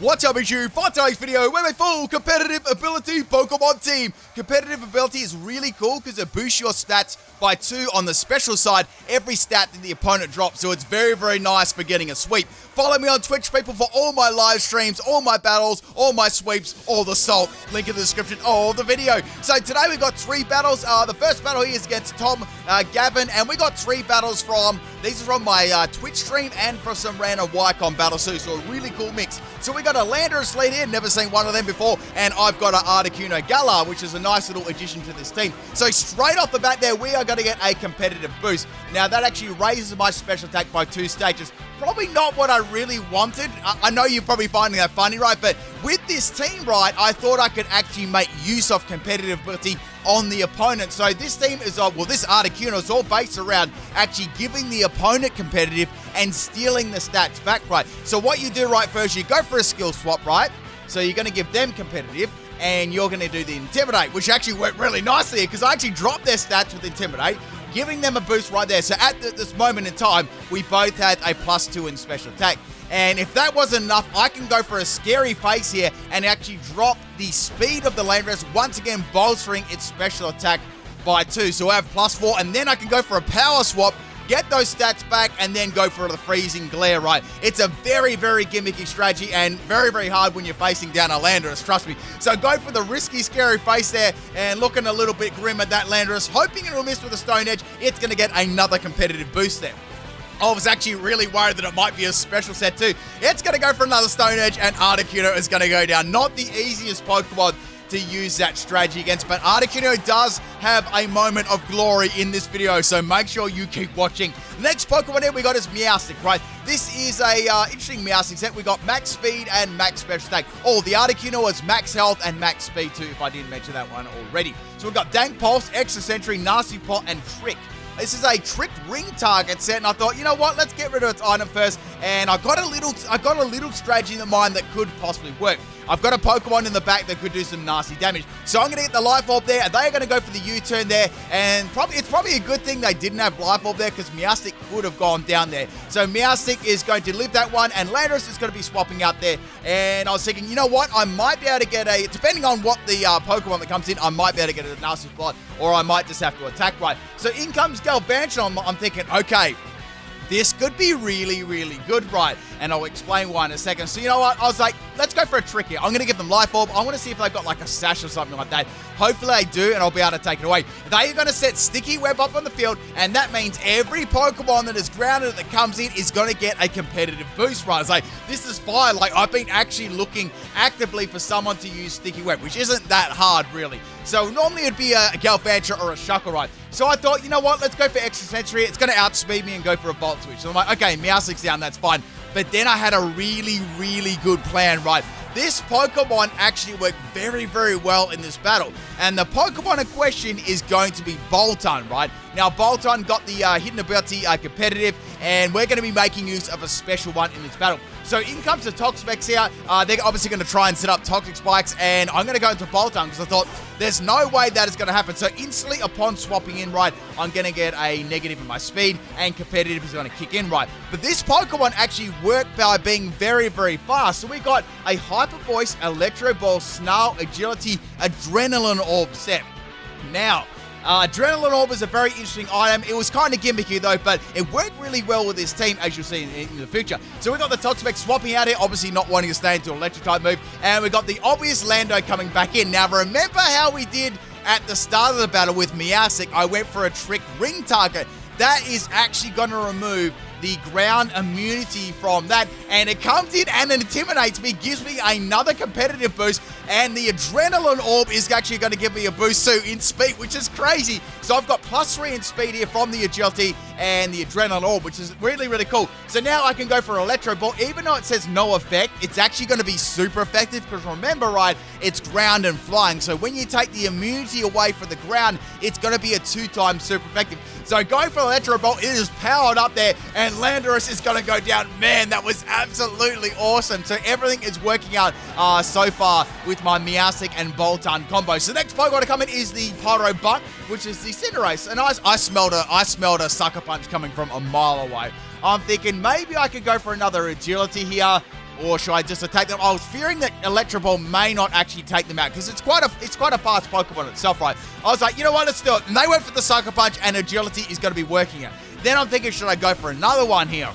What's up, issue? For today's video, we're a full competitive ability Pokemon team. Competitive ability is really cool because it boosts your stats by 2 on the special side every stat that the opponent drops, so it's very, very nice for getting a sweep. Follow me on Twitch, people, for all my live streams, all my battles, all my sweeps, all the salt. Link in the description of the video. So today we got 3 battles. The first battle here is against Tom, Gavin, and we got 3 battles from, these are from my Twitch stream and from some random Wycom battles too, so a really cool mix. So we got a Landorus lead here, never seen one of them before, and I've got an Articuno Galar, which is a nice little addition to this team. So straight off the bat there, we are going to get a competitive boost. Now that actually raises my special attack by 2 stages. Probably not what I really wanted. I know you're probably finding that funny, right? But with this team, right, I thought I could actually make use of competitive ability on the opponent. So this team is, this Articuno is all based around actually giving the opponent competitive and stealing the stats back, right? So what you do, right, first you go for a skill swap, right? So you're going to give them competitive, and you're going to do the Intimidate, which actually worked really nicely because I actually dropped their stats with Intimidate, giving them a boost right there. So at this moment in time, we both had a +2 in special attack. And if that wasn't enough, I can go for a scary face here and actually drop the speed of the Landorus, once again bolstering its special attack by 2. So I have +4, and then I can go for a power swap, get those stats back, and then go for the freezing glare, right? It's a very, very gimmicky strategy and very, very hard when you're facing down a Landorus, trust me. So go for the risky, scary face there and looking a little bit grim at that Landorus, hoping it'll miss with a Stone Edge. It's going to get another competitive boost there. I was actually really worried that it might be a special set too. It's going to go for another Stone Edge, and Articuno is going to go down. Not the easiest Pokemon to use that strategy against, but Articuno does have a moment of glory in this video, so make sure you keep watching. The next Pokemon here we got is Meowstic, right? This is a interesting Meowstic set. We got max speed and max special attack. Oh, the Articuno has max health and max speed too, if I didn't mention that one already. So we've got Dank Pulse, Extra Sentry, Nasty Plot, and Trick. This is a trick ring target set, and I thought, you know what, let's get rid of its item first. And I got a little strategy in mind that could possibly work. I've got a Pokemon in the back that could do some nasty damage. So I'm going to get the Life Orb there, and they are going to go for the U-turn there. And it's probably a good thing they didn't have Life Orb there, because Meowstic could have gone down there. So Meowstic is going to live that one, and Landorus is going to be swapping out there. And I was thinking, you know what, I might be able to get a, depending on what the Pokemon that comes in, I might be able to get a Nasty Plot, or I might just have to attack right. So in comes Galvantron. I'm thinking, okay, this could be really, really good, right? And I'll explain why in a second. So you know what? I was like, let's go for a trick here. I'm going to give them Life Orb. I want to see if they've got like a Sash or something like that. Hopefully they do, and I'll be able to take it away. They are going to set Sticky Web up on the field, and that means every Pokemon that is grounded that comes in is going to get a competitive boost, right? It's like, this is fine. Like, I've been actually looking actively for someone to use Sticky Web, which isn't that hard, really. So normally it'd be a Galvantron or a Shuckle, right? So I thought, you know what? Let's go for Extra Sentry. It's going to outspeed me and go for a Volt Switch. So I'm like, okay, Meowstic's down. That's fine. But then I had a really, really good plan, right? This Pokemon actually worked very, very well in this battle. And the Pokemon in question is going to be Boltund, right? Now, Boltund got the hidden ability competitive, and we're going to be making use of a special one in this battle. So in comes the Toxapex here. They're obviously going to try and set up Toxic Spikes, and I'm going to go into Boltund because I thought there's no way that is going to happen. So instantly upon swapping in, right, I'm going to get a negative in my speed, and competitive is going to kick in, right? But this Pokemon actually worked by being very, very fast. So we got a Hyper Voice, Electro Ball, Snarl, Agility, Adrenaline Orb set. Now, Adrenaline Orb is a very interesting item. It was kind of gimmicky though, but it worked really well with this team, as you'll see in the future. So we got the Toxapex swapping out here, obviously not wanting to stay into an electric type move, and we got the obvious Lando coming back in. Now remember how we did at the start of the battle with Meowstic? I went for a trick ring target. That is actually going to remove the ground immunity from that, and it comes in and intimidates me, gives me another competitive boost, and the Adrenaline Orb is actually going to give me a boost too in speed, which is crazy. So I've got +3 in speed here from the Agility and the Adrenaline Orb, which is really, really cool. So now I can go for Electro Ball. Even though it says no effect, it's actually going to be super effective because remember, right, it's ground and flying. So when you take the immunity away from the ground, it's going to be a 2x super effective. So going for Electro Ball, it is powered up there, and Landorus is going to go down. Man, that was absolutely awesome. So everything is working out so far with my Meowstic and Boltund combo. So the next Pokemon to come in is the Pyro Butt, which is the Cinderace. And I smelled a Sucker Punch coming from a mile away. I'm thinking maybe I could go for another Agility here. or should I just attack them? I was fearing that Electro Ball may not actually take them out because it's quite a fast Pokemon itself, right? I was like, you know what, let's do it. And they went for the Sucker Punch, and Agility is going to be working it. Then I'm thinking, should I go for another one here?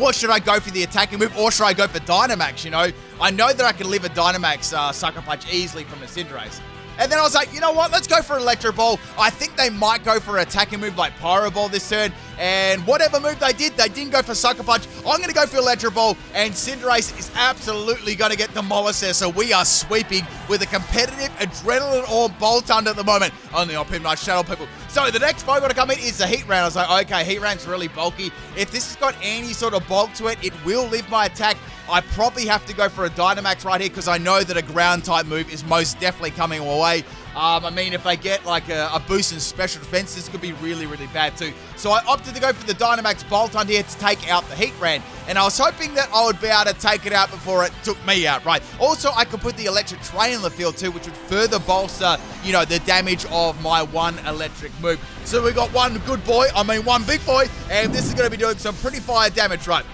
Or should I go for the attacking move? Or should I go for Dynamax, you know? I know that I can live a Dynamax Sucker Punch easily from a Cinderace. And then I was like, you know what? Let's go for Electro Ball. I think they might go for an attacking move like Pyro Ball this turn. And whatever move they didn't go for Sucker Punch. I'm going to go for Electro Ball. And Cinderace is absolutely going to get demolished there. So we are sweeping with a competitive Adrenaline Orb Boltund at the moment. Only on PIMPNITE Shadow, people. So the next Pokemon to come in is the Heat Round. I was like, okay, Heat Round's really bulky. If this has got any sort of bulk to it, it will live my attack. I probably have to go for a Dynamax right here because I know that a ground type move is most definitely coming away. I mean, if they get like a boost in special defense, this could be really, really bad too. So I opted to go for the Dynamax Boltund here to take out the Heat Ran. And I was hoping that I would be able to take it out before it took me out, right? Also, I could put the Electric Train in the field too, which would further bolster, you know, the damage of my one electric move. So we got one good boy, one big boy, and this is going to be doing some pretty fire damage, right?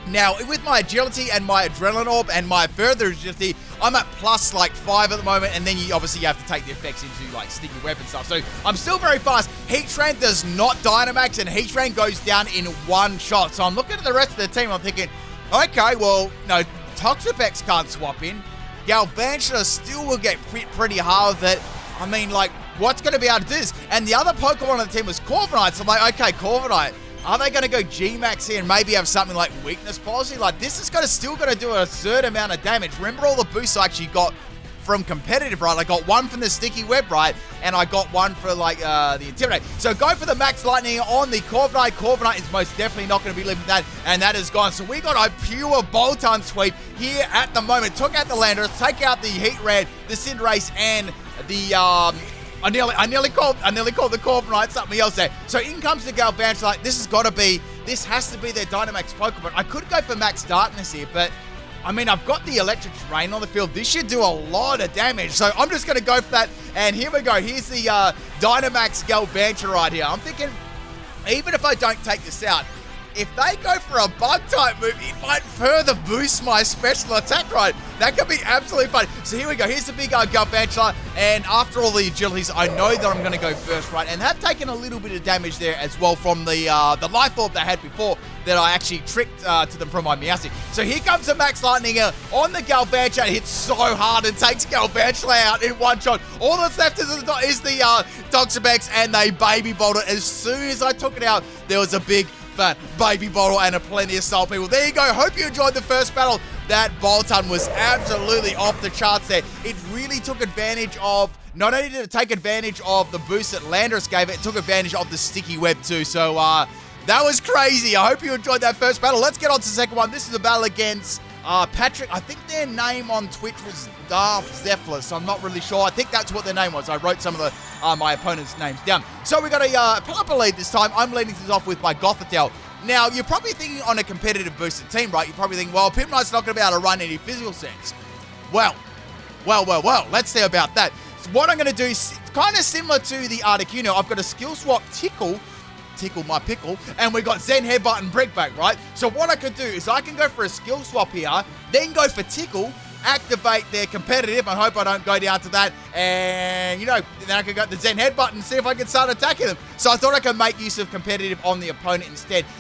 Now, with my agility and my adrenaline orb and my further agility, I'm at plus like 5 at the moment, and then you obviously have to take the effects into like sticky web and stuff. So I'm still very fast. Heatran does not Dynamax, and Heatran goes down in one shot. So I'm looking at the rest of the team, I'm thinking, okay, well, no, Toxapex can't swap in. Galvantula still will get pretty hard with it. I mean, like, what's going to be able to do this? And the other Pokemon on the team was Corviknight, so I'm like, okay, Corviknight. Are they going to go G-Max here and maybe have something like Weakness Policy? Like, this is still going to do a certain amount of damage. Remember all the boosts I actually got from competitive, right? I got one from the Sticky Web, right? And I got one for, like, the Intimidate. So go for the Max Lightning on the Corviknight. Corviknight is most definitely not going to be living that, and that is gone. So we got a pure Boltund sweep here at the moment. Took out the Landorus, take out the Heatran, the Cinderace, and the, I nearly called the Corviknight something else there. So in comes the Galvantula. This has to be their Dynamax Pokemon. I could go for Max Darkness here, but I mean, I've got the Electric Terrain on the field. This should do a lot of damage. So I'm just going to go for that. And here we go. Here's the Dynamax Galvantula right here. I'm thinking, even if I don't take this out, if they go for a Bug-type move, it might further boost my special attack, right? That could be absolutely fun. So here we go. Here's the big Galvantula, and after all the agilities, I know that I'm going to go first, right? And have taken a little bit of damage there as well from the Life Orb they had before that I actually tricked to them from my Meowstic. So here comes the Max Lightning on the Galvantula. It hits so hard and takes Galvantula out in one shot. All that's left is the Toxapex, and they baby bowled it. As soon as I took it out, there was a big fat baby bottle and a plenty of salt, people. There you go. Hope you enjoyed the first battle. That Boltund was absolutely off the charts there. It really took advantage of, not only did it take advantage of the boost that Landorus gave it, it took advantage of the sticky web too. So that was crazy. I hope you enjoyed that first battle. Let's get on to the second one. This is a battle against Patrick. I think their name on Twitch was Zephyrus. I'm not really sure. I think that's what their name was. I wrote some of the my opponent's names down. So we got a Pelipper lead this time. I'm leading things off with my Gothitelle. Now, you're probably thinking on a competitive boosted team, right? You're probably thinking, well, PIMPNITE's not going to be able to run any physical sense. Well. Let's see about that. So what I'm going to do is kind of similar to the Articuno. I've got a skill swap Tickle my pickle, and we got Zen Headbutt and Brickback, right? So what I could do is I can go for a skill swap here, then go for Tickle, activate their competitive. I hope I don't go down to that, and you know, then I can go to the Zen Headbutt and see if I can start attacking them. So I thought I could make use of competitive on the opponent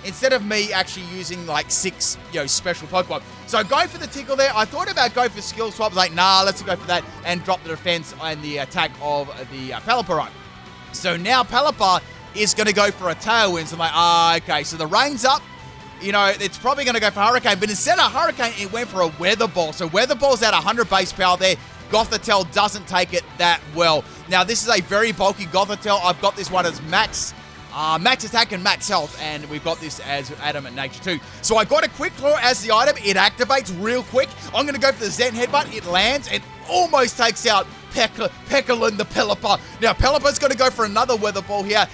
instead of me actually using like 6, special Pokemon. So going for the Tickle there, I thought about going for skill swap. I was like, nah, let's go for that and drop the defense and the attack of the Pelipper, right? So now Pelipper is going to go for a Tailwind. So I'm like, okay, so the rain's up. It's probably going to go for Hurricane, but instead of Hurricane, it went for a Weather Ball. So Weather Ball's at 100 base power there. Gothitelle doesn't take it that well. Now, this is a very bulky Gothitelle. I've got this one as max attack and max health, and we've got this as Adamant Nature too. So I got a Quick Claw as the item. It activates real quick. I'm going to go for the Zen Headbutt. It lands and almost takes out Peckland the Pelipper. Now, Pelipper's going to go for another Weather Ball here.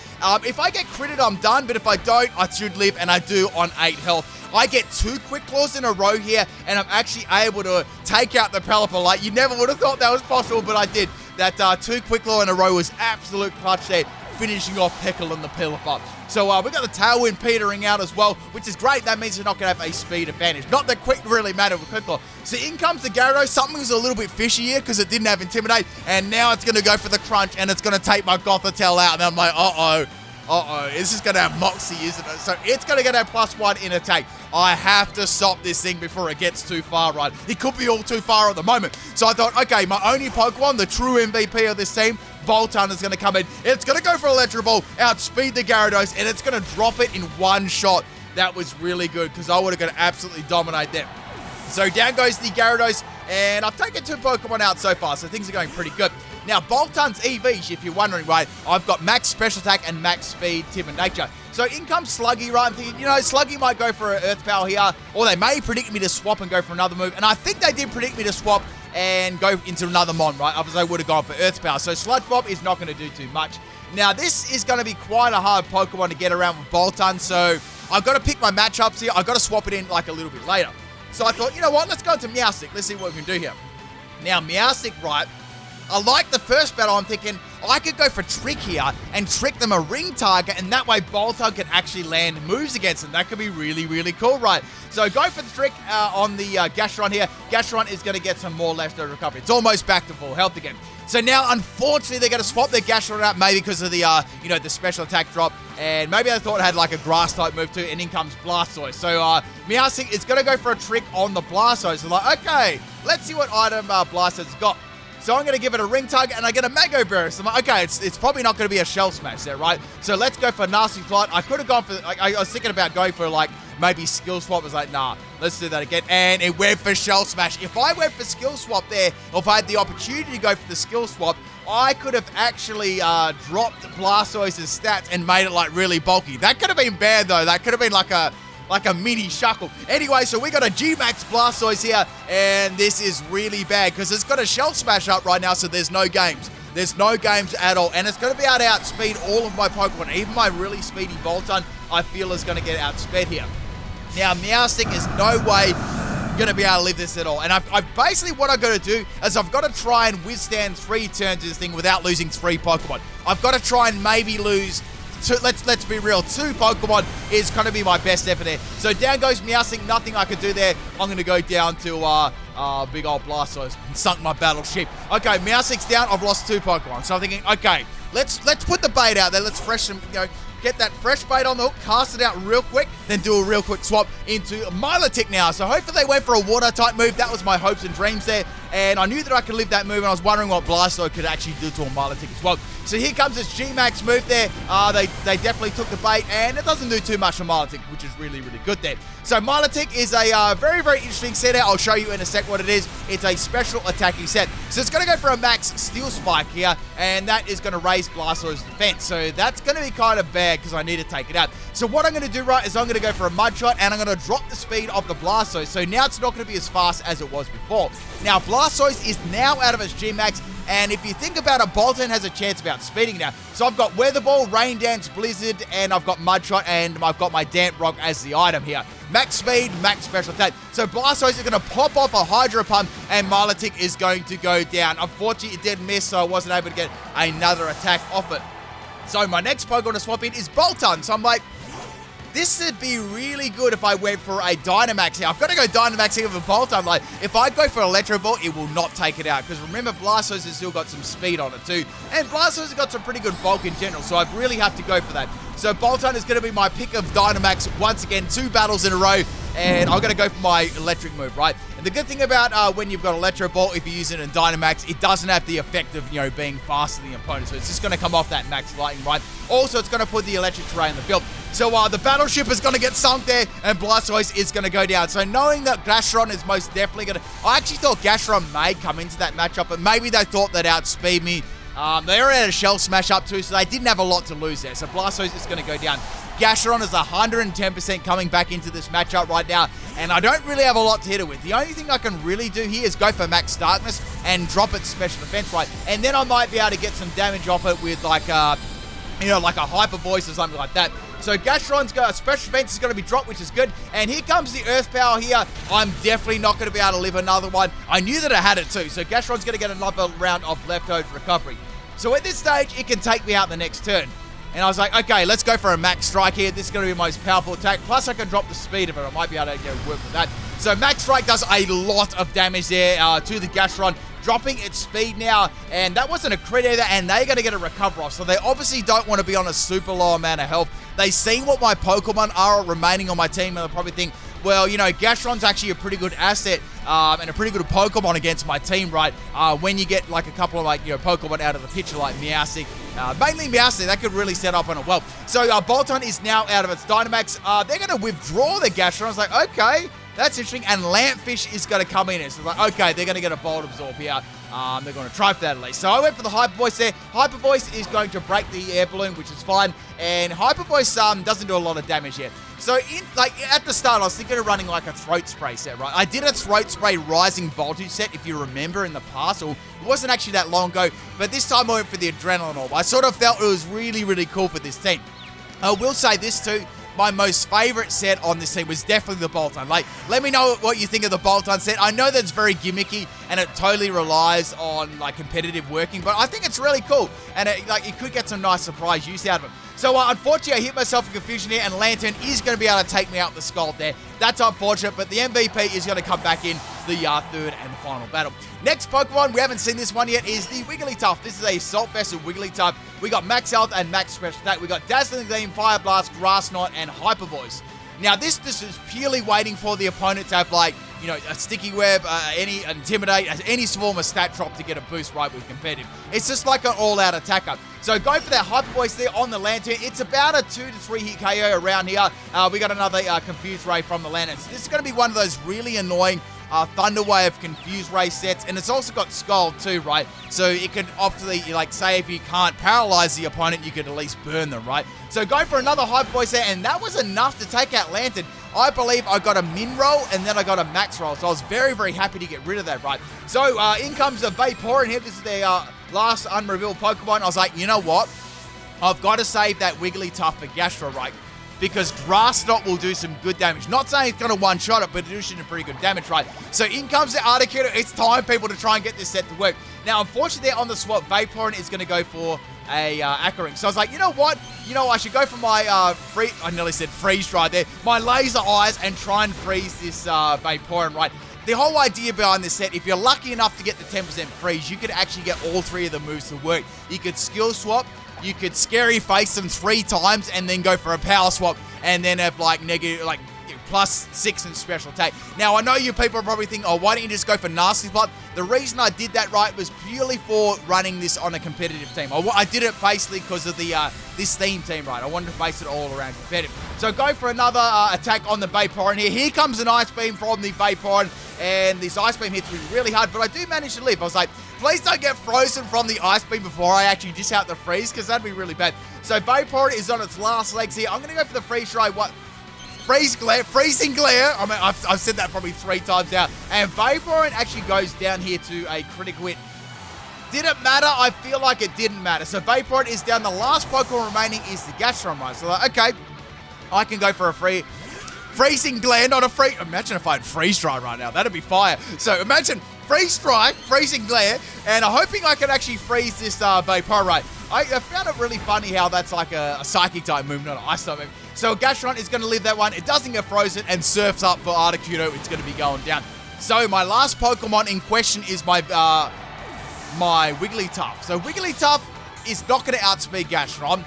If I get critted, I'm done, but if I don't, I should live, and I do on 8 health. I get 2 Quick Claws in a row here, and I'm actually able to take out the Pelipper. Like, you never would have thought that was possible, but I did. That 2 Quick Claw in a row was absolute clutch there. finishing off Peckle and the Pilliput. So we got the Tailwind petering out as well, which is great. That means they're not going to have a speed advantage. Not that Quick really mattered with Quickclaw. So in comes the Gyarados. Something was a little bit fishy here because it didn't have Intimidate, and now it's going to go for the Crunch, and it's going to take my Gothitelle out, and I'm like, uh-oh, this is going to have Moxie, isn't it? So it's going to get a +1 in attack. I have to stop this thing before it gets too far, right? It could be all too far at the moment. So I thought, okay, my only Pokemon, the true MVP of this team, Boltund, is going to come in. It's going to go for Electro Ball, outspeed the Gyarados, and it's going to drop it in one shot. That was really good because I would have got to absolutely dominate them. So down goes the Gyarados, and I've taken 2 Pokemon out so far, so things are going pretty good. Now, Boltund's EVs, if you're wondering, right, I've got max special attack and max speed, timid nature. So in comes Sluggy, right? I'm thinking, you know, Sluggy might go for an Earth Power here, or they may predict me to swap and go for another move. And I think they did predict me to swap and go into another Mon, right? Otherwise, I would have gone for Earth Power. So Sludge Bomb is not going to do too much. Now, this is going to be quite a hard Pokemon to get around with Boltund, so I've got to pick my matchups here. I've got to swap it in like a little bit later. So I thought, you know what? Let's go into Meowstic. Let's see what we can do here. Now, Meowstic, right? I like the first battle. I'm thinking I could go for Trick here and trick them a ring target, and that way Boltund can actually land moves against them. That could be really, really cool, right? So go for the Trick on the Gastron here. Gastron is going to get some more leftover recovery. It's almost back to full health again. So now, unfortunately, they're going to swap their Gastron out, maybe because of the, you know, the special attack drop, and maybe they thought it had like a grass type move too, and in comes Blastoise. So Meowstic is going to go for a Trick on the Blastoise. So like, okay, let's see what item Blastoise has got. So I'm going to give it a ring target, and I get a Mago Burst. So I'm like, okay, it's probably not going to be a Shell Smash there, right? So let's go for Nasty Plot. I could have gone for, I was thinking about going for like maybe Skill Swap. I was like, nah, let's do that again. And it went for Shell Smash. If I went for Skill Swap there, or if I had the opportunity to go for the Skill Swap, I could have actually dropped Blastoise's stats and made it like really bulky. That could have been bad though. That could have been like a mini Shuckle. Anyway, so we got a G-Max Blastoise here, and this is really bad because it's got a Shell Smash up right now, so there's no games. There's no games at all, and it's going to be able to outspeed all of my Pokemon. Even my really speedy Boltund, I feel, is going to get outsped here. Now, Meowstic is no way going to be able to live this at all, and I've basically, what I've got to do is I've got to try and withstand 3 turns of this thing without losing 3 Pokemon. I've got to try and maybe lose 2, let's be real, 2 Pokemon is going to be my best effort there. So down goes Meowstic, nothing I could do there. I'm going to go down to big old Blastoise and sunk my battleship. Okay, Meowstic's down, I've lost 2 Pokemon. So I'm thinking, okay, let's put the bait out there, let's freshen, you know, get that fresh bait on the hook, cast it out real quick, then do a real quick swap into Milotic now. So hopefully they went for a water type move. That was my hopes and dreams there, and I knew that I could live that move, and I was wondering what Blastoise could actually do to a Milotic as well. So here comes this G-Max move there. They definitely took the bait, and it doesn't do too much for Milotic, which is really, really good there. So Milotic is a very, very interesting set out. I'll show you in a sec what it is. It's a special attacking set. So it's going to go for a max Steel Spike here, and that is going to raise Blastoise's defense. So that's going to be kind of bad because I need to take it out. So what I'm going to do, right, is I'm going to go for a Mud Shot, and I'm going to drop the speed of the Blastoise. So now it's not going to be as fast as it was before. Now Blastoise is now out of its G-Max, and if you think about it, Boltund has a chance of outspeeding now. So I've got Weather Ball, Rain Dance, Blizzard, and I've got Mud Shot, and I've got my Damp Rock as the item here. Max speed, max special attack. So Blastoise is going to pop off a Hydro Pump, and Milotic is going to go down. Unfortunately, it did miss, so I wasn't able to get another attack off it. So my next Pokemon to swap in is Boltund. So I'm like, this would be really good if I went for a Dynamax here. I've got to go Dynamax here with a Boltund. Like, if I go for Electro Ball, it will not take it out. Because remember, Blastoise has still got some speed on it too. And Blastoise has got some pretty good bulk in general, so I really have to go for that. So Boltund is going to be my pick of Dynamax once again, 2 battles in a row. And I'm going to go for my electric move, right? And the good thing about when you've got Electro Ball, if you use it in Dynamax, it doesn't have the effect of, you know, being faster than the opponent. So it's just going to come off that max lightning, right? Also, it's going to put the electric terrain in the field. So the battleship is going to get sunk there, and Blastoise is going to go down. So knowing that Gastron is most definitely going to... I actually thought Gastron may come into that matchup, but maybe they thought they'd outspeed me. They already had a Shell Smash up too, so they didn't have a lot to lose there. So Blastoise is going to go down. Gastron is 110% coming back into this matchup right now, and I don't really have a lot to hit it with. The only thing I can really do here is go for Max Darkness and drop its special defense, right? And then I might be able to get some damage off it with like you know, like a Hyper Voice or something like that. So Gastron's got a special defense is going to be dropped, which is good. And here comes the Earth Power here. I'm definitely not going to be able to live another one. I knew that I had it too. So Gastron's going to get another round of leftover recovery. So at this stage, it can take me out the next turn. And I was like, okay, let's go for a max strike here. This is going to be my most powerful attack. Plus, I can drop the speed of it. I might be able to work with that. So max strike does a lot of damage there to the Gastron, dropping its speed now. And that wasn't a crit either, and they're going to get a recover off. So they obviously don't want to be on a super low amount of health. They seen what my Pokemon are remaining on my team, and they'll probably think, well, you know, Gastron's actually a pretty good asset and a pretty good Pokemon against my team, right? When you get, like, a couple of, like, you know, Pokemon out of the picture, like Meowstic. Mainly Meowstic, that could really set up on it well. So, Bolton is now out of its Dynamax. They're going to withdraw the Gastron. I was like, okay, that's interesting. And Lampfish is going to come in. So, like, okay, they're going to get a Volt Absorb here. They're going to try for that at least. So I went for the Hyper Voice there. Hyper Voice is going to break the air balloon, which is fine. And Hyper Voice doesn't do a lot of damage yet. So at the start, I was thinking of running like a Throat Spray set, right? I did a Throat Spray Rising Voltage set, if you remember, in the past. Or it wasn't actually that long ago. But this time I went for the Adrenaline Orb. I sort of felt it was really, really cool for this team. I will say this too. My most favorite set on this team was definitely the Bolton. Like, let me know what you think of the Bolton set. I know that it's very gimmicky and it totally relies on like competitive working, but I think it's really cool and it could get some nice surprise use out of it. So unfortunately, I hit myself in confusion here, and Lantern is going to be able to take me out the Scald there. That's unfortunate, but the MVP is going to come back in the third and final battle. Next Pokemon, we haven't seen this one yet, is the Wigglytuff. This is a Salt Vessel Wigglytuff. We got Max Health and Max Special Attack. We got Dazzling Gleam, Fire Blast, Grass Knot, and Hyper Voice. Now, this is purely waiting for the opponent to have, like, you know, a Sticky Web, any Intimidate, any form of stat drop to get a boost right with competitive. It's just like an all-out attacker. So going for that Hyper Voice there on the Lantern. It's about a 2 to 3 hit KO around here. We got another Confused Ray from the Lantern. So this is going to be one of those really annoying Thunder Wave Confused Ray sets, and it's also got Scald too, right? So it can optimally, like, say if you can't paralyze the opponent, you could at least burn them, right? So going for another Hyper Voice there, and that was enough to take out Lantern. I believe I got a min roll, and then I got a max roll, so I was very, very happy to get rid of that, right? So in comes the Vaporeon here. This is their last unrevealed Pokemon. I was like, you know what? I've got to save that Wigglytuff for Gastron, right? Because Grass Knot will do some good damage. Not saying it's going to one-shot it, but it do some pretty good damage, right? So in comes the Articuno. It's time, people, to try and get this set to work. Now, unfortunately, on the swap, Vaporeon is going to go for a Aqua Ring. So I was like, you know what? You know, I should go for my I nearly said freeze dry there. My laser eyes and try and freeze this Vaporeon, right? The whole idea behind this set, if you're lucky enough to get the 10% freeze, you could actually get all three of the moves to work. You could skill swap, you could Scary Face them 3 times, and then go for a power swap, and then have like negative, like +6 in special attack. Now, I know you people are probably thinking, oh, why don't you just go for Nasty Plot? The reason I did that, right, was purely for running this on a competitive team. I did it basically because of the this theme team, right? I wanted to base it all around competitive. So go for another attack on the Vaporeon here. Here comes an Ice Beam from the Vaporeon, and this Ice Beam hits me really hard, but I do manage to live. I was like, please don't get frozen from the Ice Beam before I actually dish out the freeze, because that'd be really bad. So Vaporeon is on its last legs here. I'm going to go for the Freeze Dry. Freezing Glare. I mean, I've said that probably 3 times now. And Vaporeon actually goes down here to a critical hit. Did it matter? I feel like it didn't matter. So Vaporeon is down. The last Pokemon remaining is the Gastron, right? So, like, okay, I can go for a Freezing Glare, not a free. Imagine if I had Freeze Dry right now. That'd be fire. So imagine Freeze Dry, Freezing Glare, and I'm hoping I can actually freeze this Vaporeon, right? I found it really funny how that's like a Psychic type move, not an Ice type move. So Gastron is going to live that one. It doesn't get frozen and surfs up for Articuno. It's going to be going down. So my last Pokemon in question is my my Wigglytuff. So Wigglytuff is not going to outspeed Gastron.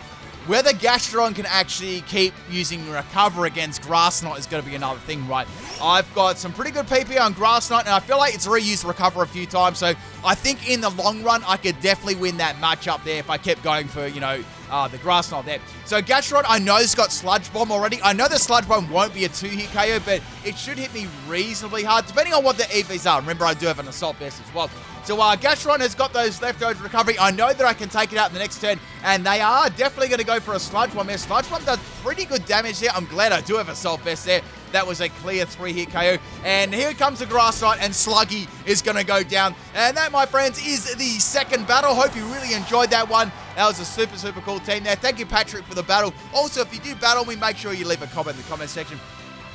Whether Gastron can actually keep using Recover against Grass Knot is going to be another thing, right? I've got some pretty good PP on Grass Knot, and I feel like it's reused Recover a few times, so I think in the long run, I could definitely win that matchup there if I kept going for, you know, the Grass Knot there. So Gastron, I know it's got Sludge Bomb already. I know the Sludge Bomb won't be a 2-hit KO, but it should hit me reasonably hard, depending on what the EVs are. Remember, I do have an Assault Vest as well. So Gastron has got those leftovers recovery. I know that I can take it out in the next turn, and they are definitely going to go for a Sludge Bomb there. Sludge Bomb does pretty good damage there. I'm glad I do have a Assault Vest there. That was a clear 3-hit KO. And here comes the Grass Knot, and Sluggy is going to go down. And that, my friends, is the second battle. Hope you really enjoyed that one. That was a super, super cool team there. Thank you, Patrick, for the battle. Also, if you do battle me, make sure you leave a comment in the comment section.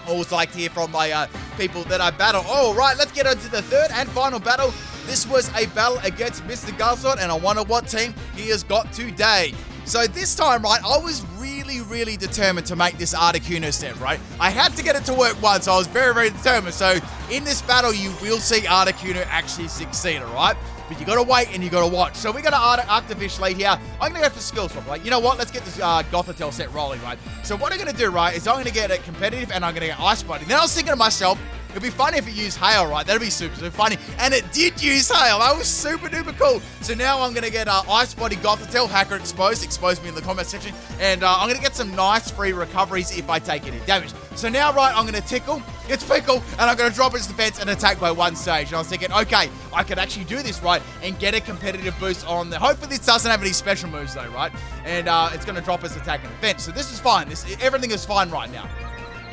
Always like to hear from my people that I battle. All right, let's get on to the third and final battle. This was a battle against Mr. Gastron, and I wonder what team he has got today. So this time, right, I was really determined to make this Articuno set, right? I had to get it to work once, so I was very determined. So in this battle, you will see Articuno actually succeed, all right? But you gotta wait and you gotta watch. So we got an Arctovish lead here. I'm gonna go for skill swap. Like, you know what? Let's get this Gothitelle set rolling, right? So what I'm gonna do, right, is I'm gonna get it competitive and I'm gonna get Ice Bite. Then I was thinking to myself, it'd be funny if it used Hail, right? That'd be super funny. And it did use Hail. That was super duper cool. So now I'm going to get Ice Body Gothitelle, Hacker Exposed. Expose me in the comment section. And I'm going to get some nice free recoveries if I take any damage. So now, right, I'm going to Tickle. It's Pickle. And I'm going to drop its defense and attack by one stage. And I was thinking, okay, I could actually do this, right? And get a competitive boost on the... Hopefully this doesn't have any special moves, though, right? And it's going to drop its attack and defense. So this is fine. Everything is fine right now.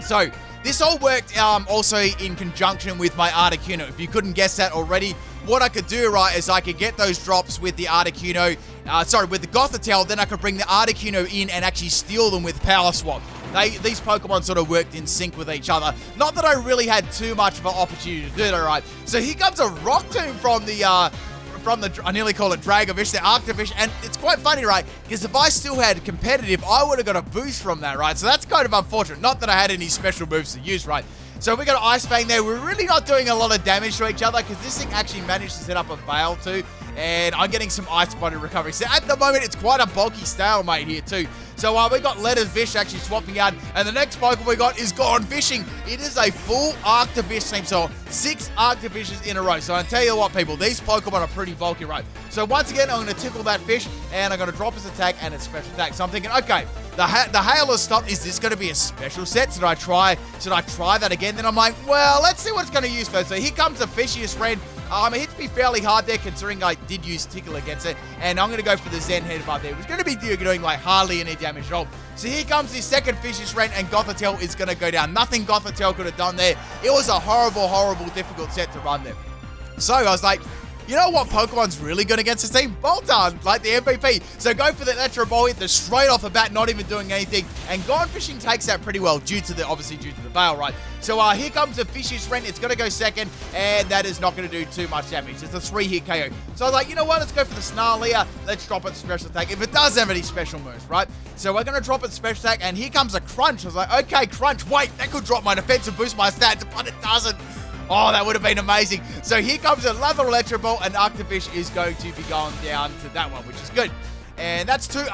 So... this all worked also in conjunction with my Articuno. If you couldn't guess that already, what I could do, right, is I could get those drops with the Articuno, with the Gothitelle, then I could bring the Articuno in and actually steal them with Power Swap. These Pokemon sort of worked in sync with each other. Not that I really had too much of an opportunity to do that, right? So here comes a Rock Tomb from the... I nearly call it Dragovish, the Arctovish, and it's quite funny, right? Because if I still had competitive, I would have got a boost from that, right? So that's kind of unfortunate. Not that I had any special moves to use, right? So we got an Ice Fang there. We're really not doing a lot of damage to each other because this thing actually managed to set up a Veil too. And I'm getting some Ice Body recovery. So at the moment, it's quite a bulky stalemate here too. So we got Lettervish actually swapping out. And the next Pokemon we got is Gone Fishing. It is a full Arctovish team. So 6 Arctovishes in a row. So I tell you what, people, these Pokemon are pretty bulky, right? So once again, I'm going to tickle that fish. And I'm going to drop his attack and its special attack. So I'm thinking, okay, the Hail has stopped. Is this going to be a special set? Should I try that again? Then I'm like, well, let's see what it's going to use first. So here comes the Fishiest Friend. It hits me fairly hard there considering I did use Tickle against it. And I'm going to go for the Zen Headbutt there. It was going to be doing like hardly any damage at all. So here comes the second Fishiest Friend and Gothitelle is going to go down. Nothing Gothitelle could have done there. It was a horrible, difficult set to run there. So I was like, you know what Pokemon's really good against this team? Boltund, like the MVP. So go for the Electro Ball, hit the straight off the bat, not even doing anything. And Gone Fishing takes that pretty well, obviously due to the Veil, right? So here comes the Fishiest Friend. It's going to go second, and that is not going to do too much damage. It's a 3-hit KO. So I was like, you know what? Let's go for the Snarlia. Let's drop its special attack. If it does have any special moves, right? So we're going to drop its special attack, and here comes a Crunch. I was like, okay, Crunch. Wait, that could drop my defense and boost my stats, but it doesn't. Oh, that would have been amazing. So here comes another Electro Ball, and Arctovish is going to be going down to that one, which is good. And that's one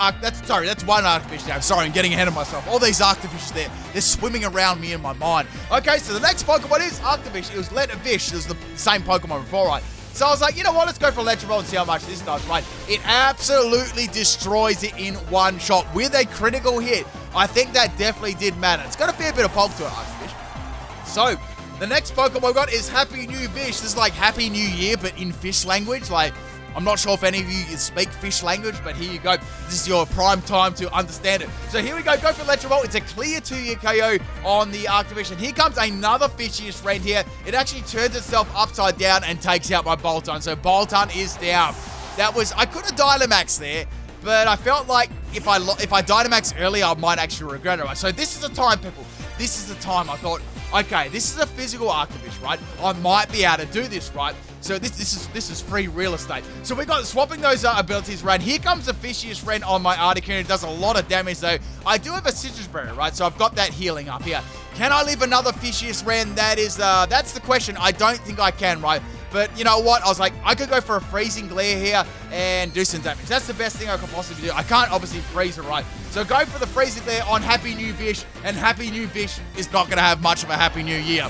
Arctovish now. Sorry, I'm getting ahead of myself. All these Arctovishs there, they're swimming around me in my mind. Okay, so the next Pokemon is Arctovish. It was Lettervish. It was the same Pokemon before, right? So I was like, you know what? Let's go for Electro Ball and see how much this does, right? It absolutely destroys it in one shot with a critical hit. I think that definitely did matter. It's got a fair bit of bulk to it, Arctovish. So the next Pokemon we got is Happy New Fish. This is like Happy New Year, but in fish language. Like, I'm not sure if any of you speak fish language, but here you go. This is your prime time to understand it. So here we go. Go for Electro Ball. It's a clear 2-hit KO on the Arctovish. And here comes another Fishiest Friend here. It actually turns itself upside down and takes out my Boltund. So Boltund is down. I could have Dynamax there, but I felt like if I Dynamax earlier, I might actually regret it. Right? So this is the time, people. This is the time I thought, okay, this is a physical Arctovish, right? I might be able to do this, right? So this is free real estate. So we got swapping those abilities around. Here comes the Fishiest Friend on my Articuno. It does a lot of damage though. I do have a Citrus Berry, right? So I've got that healing up here. Can I leave another Fishiest Friend? That's the question. I don't think I can, right? But you know what? I was like, I could go for a Freezing Glare here and do some damage. That's the best thing I could possibly do. I can't obviously freeze it, right? So go for the Freezing Glare on Happy New Fish, and Happy New Fish is not going to have much of a Happy New Year.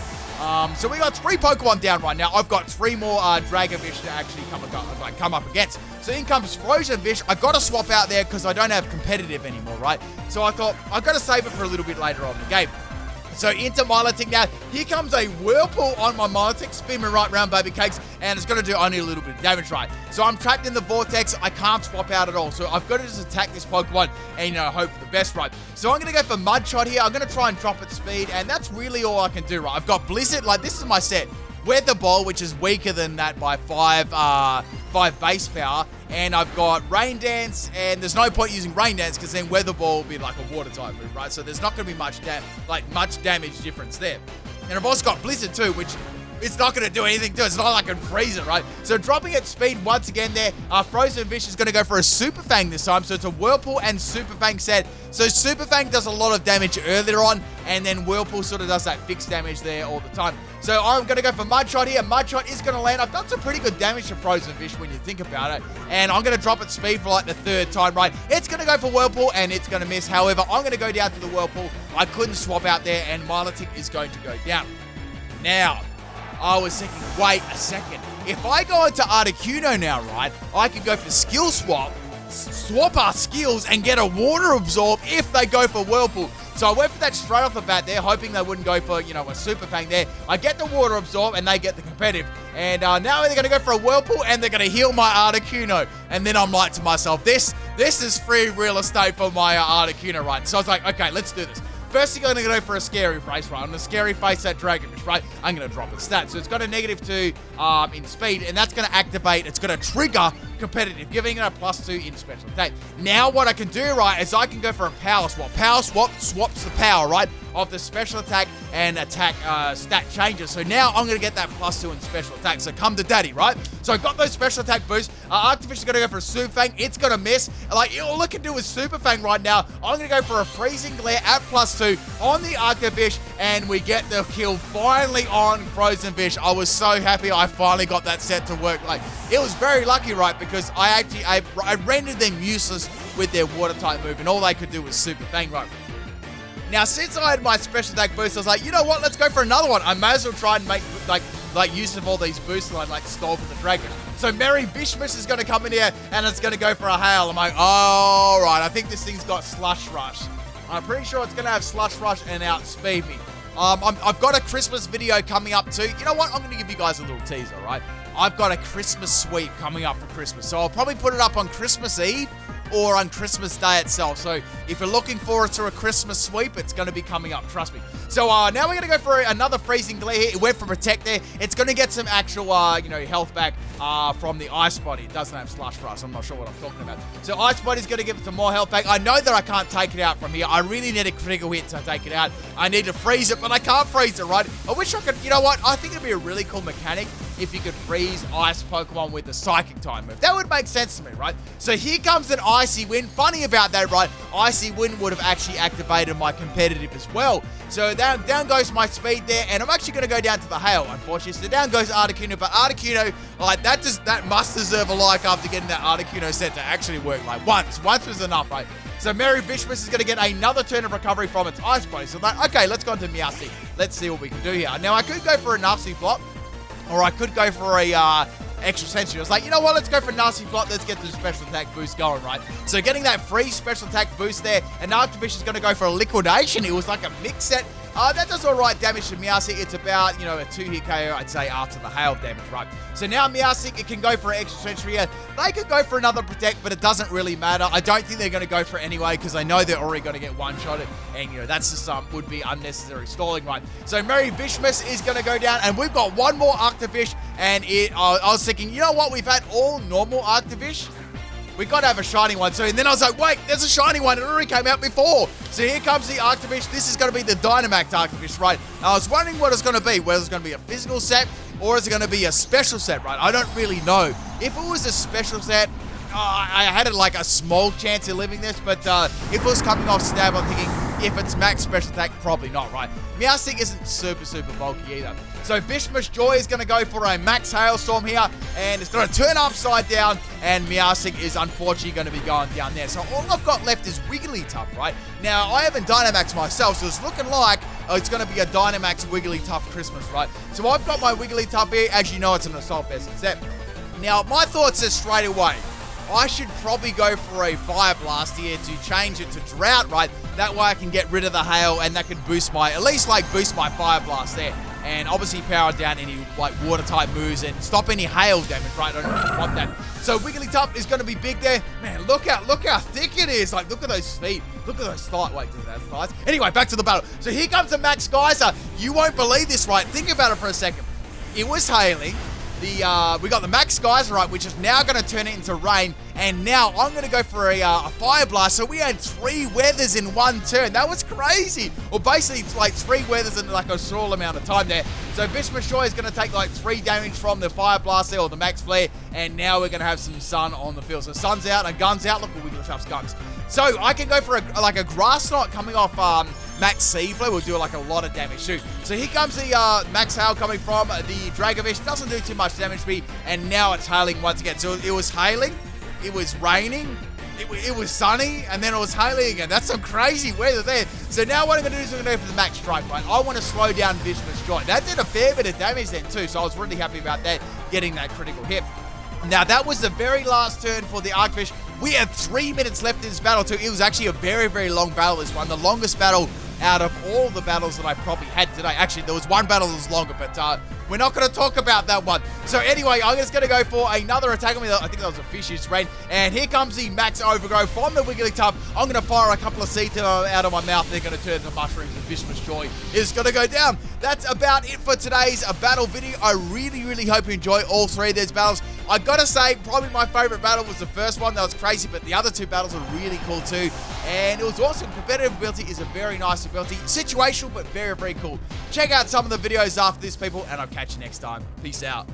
So we got 3 Pokemon down right now. I've got 3 more Dragovish to actually come up against. So in comes Frozen Fish. I got to swap out there because I don't have competitive anymore, right? So I thought I've got to save it for a little bit later on in the game. So into Milotic now. Here comes a Whirlpool on my Milotic. Spin me right round, baby cakes. And it's going to do only a little bit of damage, right? So I'm trapped in the Vortex. I can't swap out at all. So I've got to just attack this Pokemon and, hope for the best, right? So I'm going to go for Mudshot here. I'm going to try and drop its speed. And that's really all I can do, right? I've got Blizzard. Like, this is my set. Weather Ball, which is weaker than that by 5 base power. And I've got Rain Dance, and there's no point using Rain Dance because then Weather Ball will be like a water type move, right? So there's not going to be much damage difference there. And I've also got Blizzard too, which it's not going to do anything to it. It's not like I can freeze it, right? So dropping its speed once again there. Frozen Fish is going to go for a Super Fang this time. So it's a Whirlpool and Super Fang set. So Super Fang does a lot of damage earlier on, and then Whirlpool sort of does that fixed damage there all the time. So I'm going to go for Mud Shot here. Mud Shot is going to land. I've done some pretty good damage to Frozen Fish when you think about it. And I'm going to drop its speed for like the third time, right? It's going to go for Whirlpool, and it's going to miss. However, I'm going to go down to the Whirlpool. I couldn't swap out there, and Milotic is going to go down. Now, I was thinking, wait a second. If I go into Articuno now, right, I can go for Skill Swap, swap our skills, and get a Water Absorb if they go for Whirlpool. So I went for that straight off the bat there, hoping they wouldn't go for, a Super Fang there. I get the Water Absorb, and they get the competitive. And now they're going to go for a Whirlpool, and they're going to heal my Articuno. And then I'm like to myself, this is free real estate for my Articuno, right? So I was like, okay, let's do this. First thing, I'm going to go for a Scary Face, right? On the Scary Face, that Dragon Fish, right? I'm going to drop its stats. So it's got a -2 in speed, and that's going to activate. It's going to trigger competitive, giving it a +2 in special attack. Now, what I can do, right, is I can go for a Power Swap. Power Swap swaps the power, right, of the special attack and attack stat changes. So now I'm going to get that +2 in special attack. So come to daddy, right? So I got those special attack boosts. Arctofish is going to go for a Super Fang. It's going to miss. Like, all I can do is Super Fang right now. I'm going to go for a Freezing Glare at +2 on the Arctofish, and we get the kill finally on Frozen Fish. I was so happy I finally got that set to work. Like, it was very lucky, right? Because I rendered them useless with their water type move, and all they could do was Super Fang, right? Now, since I had my special attack boost, I was like, you know what? Let's go for another one. I may as well try and make, like use of all these boosts that I, stole from the Dragon. So Merry Vishmas is going to come in here, and it's going to go for a Hail. I'm like, all right, I think this thing's got Slush Rush. I'm pretty sure it's going to have Slush Rush and outspeed me. I've got a Christmas video coming up too. You know what? I'm going to give you guys a little teaser, right? I've got a Christmas sweep coming up for Christmas. So I'll probably put it up on Christmas Eve or on Christmas Day itself. So if you're looking forward to a Christmas sweep, it's going to be coming up, trust me. So now we're going to go for another Freezing Glare here. It went for Protect there. It's going to get some actual, health back from the Ice Body. It doesn't have Slush Rush. I'm not sure what I'm talking about. So Ice Body's going to give it some more health back. I know that I can't take it out from here. I really need a critical hit to take it out. I need to freeze it, but I can't freeze it, right? I wish I could, you know what? I think it'd be a really cool mechanic if you could freeze Ice Pokemon with the Psychic type move. That would make sense to me, right? So here comes an Icy Wind. Funny about that, right? Icy Wind would have actually activated my competitive as well. So down goes my speed there, and I'm actually going to go down to the Hail, unfortunately. So down goes Articuno, but Articuno, like, that must deserve a like after getting that Articuno set to actually work. Like, once was enough, right? So Merry Vishmas is going to get another turn of recovery from its Ice Body. So okay, let's go into Meowstic. Let's see what we can do here. Now, I could go for a Nasty Flop, or I could go for a Extra Sensory. I was like, you know what? Let's go for a Nasty Flop. Let's get the special attack boost going, right? So getting that free special attack boost there, and Arctofish is going to go for a Liquidation. It was like a mix set. That does all right damage to Meowstic. It's about, a 2-hit KO, I'd say, after the Hail damage, right? So now Meowstic, it can go for an Extra Sensory here. They could go for another Protect, but it doesn't really matter. I don't think they're going to go for it anyway, because I know they're already going to get one-shotted, and, that's just would be unnecessary stalling, right? So Merry Vishmas is going to go down, and we've got one more Arctofish, and I was thinking, you know what? We've had all normal Arctofish. We got to have a shiny one. So, and then I was like, wait, there's a shiny one. It already came out before. So here comes the Arctofish. This is going to be the Dynamax Arctofish, right? I was wondering what it's going to be. Whether it's going to be a physical set or is it going to be a special set, right? I don't really know. If it was a special set, I had a small chance of living this. But if it was coming off stab, I'm thinking, if it's max special attack, probably not, right? Meowstic isn't super bulky either. So Vishmas Joy is going to go for a max Hailstorm here, and it's going to turn upside down, and Meowstic is unfortunately going to be going down there. So all I've got left is Wigglytuff, right? Now, I haven't Dynamaxed myself, so it's looking like it's going to be a Dynamax Wigglytuff Christmas, right? So I've got my Wigglytuff here. As you know, it's an Assault Vest set. Now, my thoughts are straight away, I should probably go for a Fire Blast here to change it to Drought, right? That way I can get rid of the Hail, and that can boost my, at least boost my Fire Blast there. And obviously power down any water type moves and stop any Hail damage, right? I don't really want that. So Wigglytuff is going to be big there. Man, look how thick it is. Look at those feet. Look at those thighs. Wait, does that have thighs? Anyway, back to the battle. So here comes the Max Geyser. You won't believe this, right? Think about it for a second. It was hailing. we got the Max Skies, right, which is now going to turn it into rain. And now I'm going to go for a Fire Blast. So we had 3 weathers in one turn. That was crazy. Well, basically, it's like 3 weathers in like a small amount of time there. So Bismuth is going to take like 3 damage from the Fire Blast there, or the Max Flare. And now we're going to have some Sun on the field. So Sun's out and Gun's out. Look at Wigglytuff's guns. So I can go for a Grass Knot coming off Max Seaflow. Will do like a lot of damage too. So here comes the Max Hail coming from the Dragovish. Doesn't do too much damage to me. And now it's hailing once again. So it was hailing. It was raining, it was sunny, and then it was hailing again. That's some crazy weather there. So now what I'm going to do is I'm going to go for the Max Strike, right? I want to slow down Bismuth's Joy. That did a fair bit of damage then too, so I was really happy about that, getting that critical hit. Now, that was the very last turn for the Arcfish. We had 3 minutes left in this battle too. It was actually a very, very long battle, this one. The longest battle out of all the battles that I probably had today. Actually, there was one battle that was longer, but we're not going to talk about that one. So anyway, I'm just going to go for another attack on me. I think that was a Fishious Rain. And here comes the Max Overgrow from the Wigglytuff. I'm going to fire a couple of seeds out of my mouth. They're going to turn into mushrooms, and Bismuth's Joy is going to go down. That's about it for today's battle video. I really, really hope you enjoy all 3 of these battles. I gotta say, probably my favorite battle was the first one. That was crazy, but the other 2 battles were really cool too. And it was awesome. Competitive ability is a very nice ability. Situational, but very, very cool. Check out some of the videos after this, people, and I'll catch you next time. Peace out.